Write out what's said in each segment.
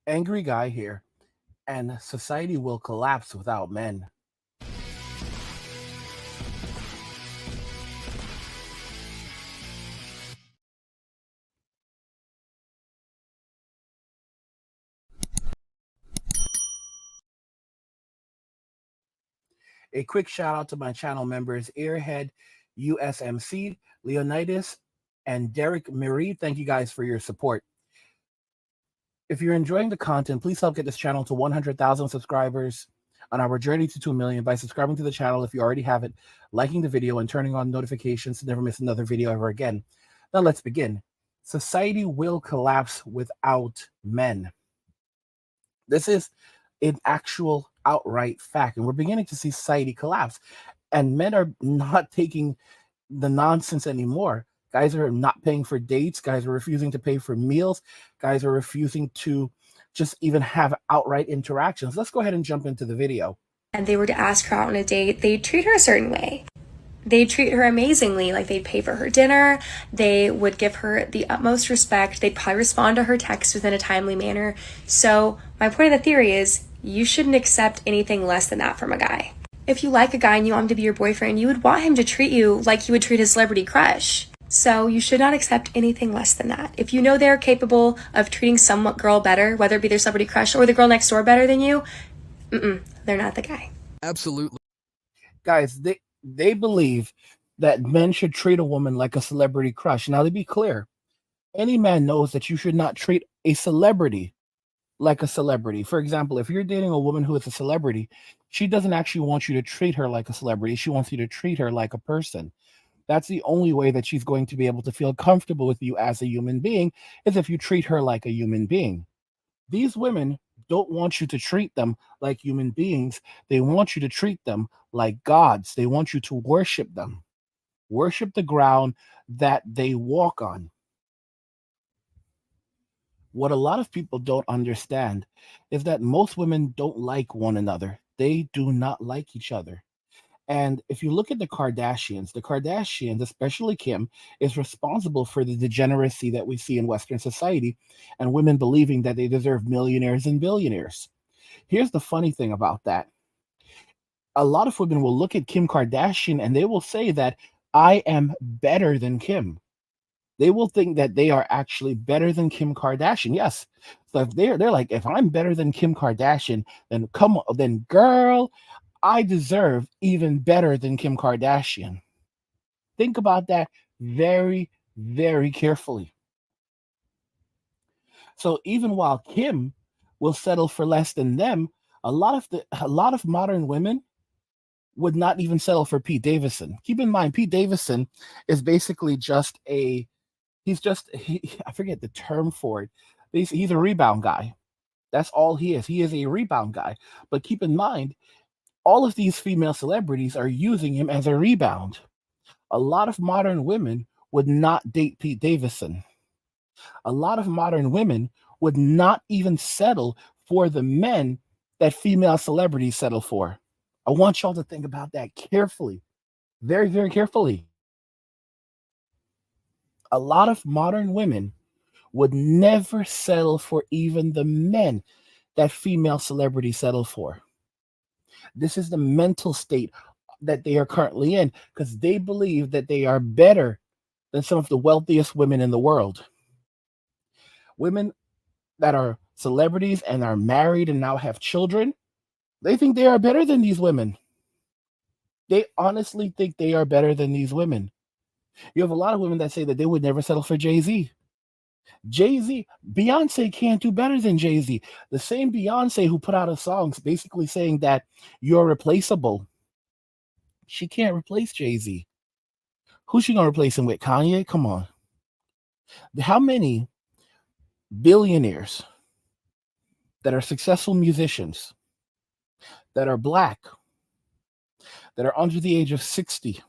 Angry guy here, and society will collapse without men. A quick shout out to my channel members Earhead, USMC, Leonidas, and Derek Marie. Thank you guys for your support. If you're enjoying the content, please help get this channel to 100,000 subscribers on our journey to 2 million by subscribing to the channel if you already have it, liking the video, and turning on notifications to never miss another video ever again. Now let's begin. Society will collapse without men. This is an actual outright fact, and we're beginning to see society collapse. And men are not taking the nonsense anymore. Guys are not paying for dates. Guys are refusing to pay for meals. Guys are refusing to just even have outright interactions. Let's go ahead and jump into the video. And they were to ask her out on a date, they'd treat her a certain way. They'd treat her amazingly, like they'd pay for her dinner, they would give her the utmost respect, they'd probably respond to her texts within a timely manner. So my point of the theory is, you shouldn't accept anything less than that from a guy. If you like a guy and you want him to be your boyfriend, you would want him to treat you like he would treat his celebrity crush. So you should not accept anything less than that. If you know they're capable of treating some girl better, whether it be their celebrity crush or the girl next door better than you, they're not the guy. Absolutely. Guys, they believe that men should treat a woman like a celebrity crush. Now, to be clear, any man knows that you should not treat a celebrity like a celebrity. For example, if you're dating a woman who is a celebrity, she doesn't actually want you to treat her like a celebrity. She wants you to treat her like a person. That's the only way that she's going to be able to feel comfortable with you as a human being, is if you treat her like a human being. These women don't want you to treat them like human beings. They want you to treat them like gods. They want you to worship them. Worship the ground that they walk on. What a lot of people don't understand is that most women don't like one another. They do not like each other. And if you look at the Kardashians, especially Kim, is responsible for the degeneracy that we see in Western society and women believing that they deserve millionaires and billionaires. Here's the funny thing about that. A lot of women will look at Kim Kardashian and they will say that I am better than Kim. They will think that they are actually better than Kim Kardashian. Yes. So if they're like, if I'm better than Kim Kardashian, then come on, then girl, I deserve even better than Kim Kardashian. Think about that very, very carefully. So even while Kim will settle for less than them, a lot of modern women would not even settle for Pete Davidson. Keep in mind, Pete Davidson is basically just I forget the term for it. He's a rebound guy. That's all he is. He is a rebound guy. But keep in mind, all of these female celebrities are using him as a rebound. A lot of modern women would not date Pete Davidson. A lot of modern women would not even settle for the men that female celebrities settle for. I want y'all to think about that carefully, very, very carefully. A lot of modern women would never settle for even the men that female celebrities settle for. This is the mental state that they are currently in, because they believe that they are better than some of the wealthiest women in the world. Women that are celebrities and are married and now have children, they think they are better than these women. They honestly think they are better than these women. You have a lot of women that say that they would never settle for Jay-Z. Beyonce can't do better than Jay-Z. The same Beyonce who put out a song basically saying that you're replaceable. She can't replace Jay-Z. Who's she going to replace him with? Kanye? Come on. How many billionaires that are successful musicians, that are Black, that are under the age of 60,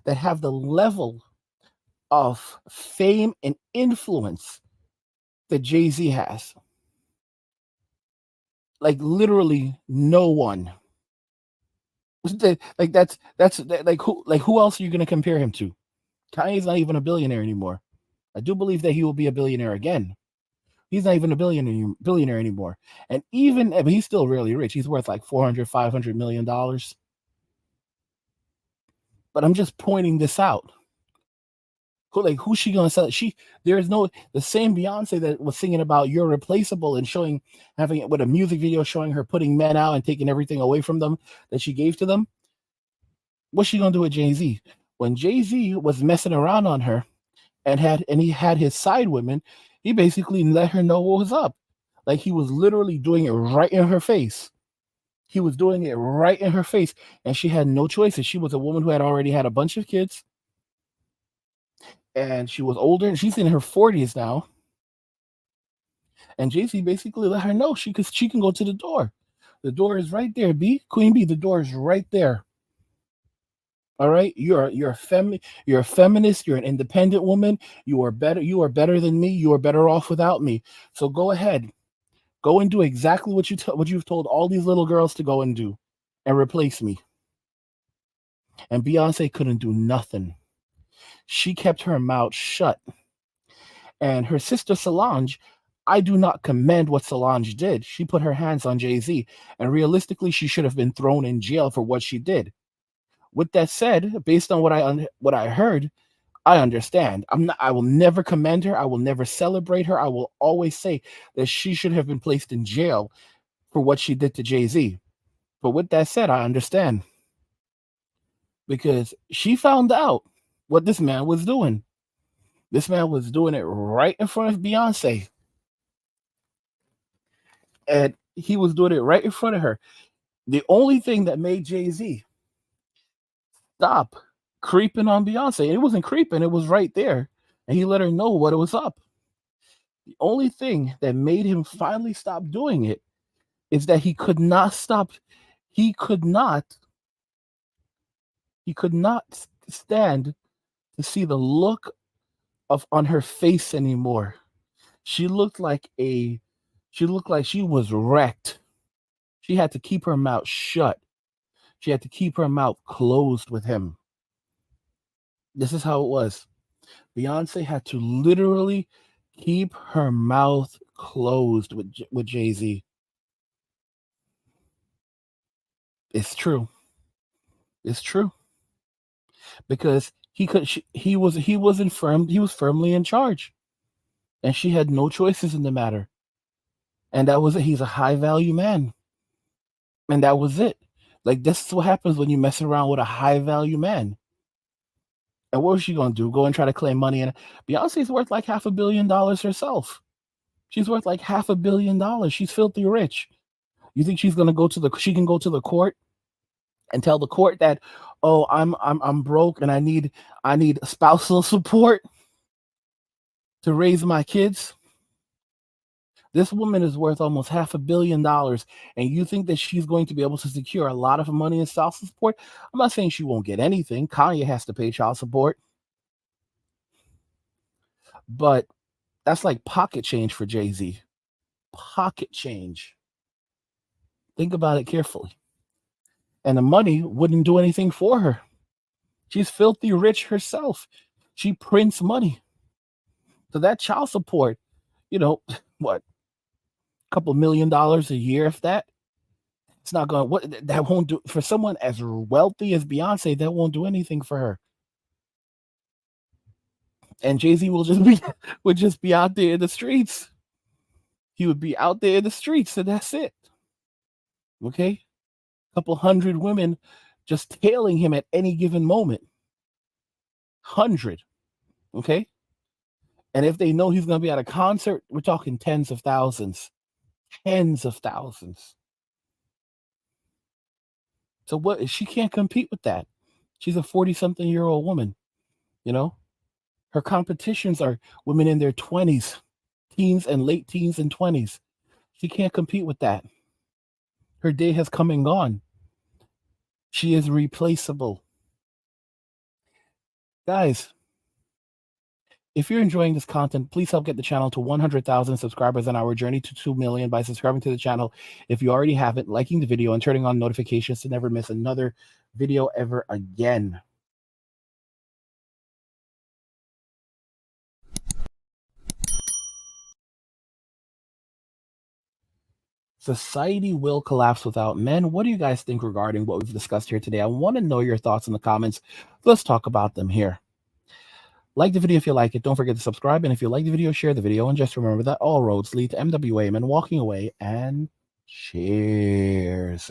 that have the level of fame and influence that Jay-Z has? Like literally no one. Like that's like who else are you going to compare him to? Kanye's not even a billionaire anymore. I do believe that he will be a billionaire again, He's not even a billionaire anymore. And even, but he's still really rich. He's worth like 400, $500 million. But I'm just pointing this out. Who's she gonna sell? There's no, the same Beyonce that was singing about "You're Replaceable" and having it with a music video showing her putting men out and taking everything away from them that she gave to them. What's she gonna do with Jay-Z? When Jay-Z was messing around on her and he had his side women, he basically let her know what was up. Like, he was literally doing it right in her face. He was doing it right in her face, and she had no choices. She was a woman who had already had a bunch of kids, and she was older, and she's in her 40s now. And Jay-Z basically let her know she can go to the door. The door is right there, Queen B. The door is right there. All right, you're a feminist. You're an independent woman. You are better than me. You are better off without me. So go ahead, go and do exactly what you've told all these little girls to go and do, and replace me. And Beyonce couldn't do nothing. She kept her mouth shut. And her sister Solange, I do not commend what Solange did. She put her hands on Jay-Z, and realistically, she should have been thrown in jail for what she did. With that said, based on what I heard, I understand. I will never commend her. I will never celebrate her. I will always say that she should have been placed in jail for what she did to Jay-Z. But with that said, I understand, because she found out what this man was doing. This man was doing it right in front of Beyonce. And he was doing it right in front of her. The only thing that made Jay-Z stop creeping on Beyonce, and it wasn't creeping, it was right there, and he let her know what it was up. The only thing that made him finally stop doing it is that he could not stand to see the look on her face anymore. She looked like she was wrecked. She had to keep her mouth shut. She had to keep her mouth closed with him. This is how it was. Beyonce had to literally keep her mouth closed with Jay-Z. It's true. It's true. Because he was firmly in charge. And she had no choices in the matter. And that was it. He's a high value man. And that was it. Like, this is what happens when you mess around with a high value man. And what was she gonna do? Go and try to claim money? And Beyonce's worth like $500 million herself. She's worth like $500 million. She's filthy rich. You think she can go to the court and tell the court that, oh, I'm broke and I need spousal support to raise my kids? This woman is worth almost $500 million, and you think that she's going to be able to secure a lot of money in child support? I'm not saying she won't get anything. Kanye has to pay child support, but that's like pocket change for Jay-Z. Pocket change. Think about it carefully. And the money wouldn't do anything for her. She's filthy rich herself. She prints money. So that child support, what, a couple $1 million a year, if that. It's not going to, that won't do for someone as wealthy as Beyonce. That won't do anything for her. And Jay-Z would just be out there in the streets. He would be out there in the streets, and that's it. Okay, a couple hundred women just tailing him at any given moment. 100. Okay, and if they know he's going to be at a concert, we're talking tens of thousands. So what? She can't compete with that. She's a 40-something-year-old woman. Her competitions are women in their 20s, teens and late teens and 20s. She can't compete with that. Her day has come and gone. She is replaceable. Guys, if you're enjoying this content, please help get the channel to 100,000 subscribers on our journey to 2 million by subscribing to the channel if you already haven't, liking the video, and turning on notifications to never miss another video ever again. Society will collapse without men. What do you guys think regarding what we've discussed here today? I want to know your thoughts in the comments. Let's talk about them here. Like the video if you like it. Don't forget to subscribe. And if you like the video, share the video. And just remember that all roads lead to MWA Men walking away. And cheers.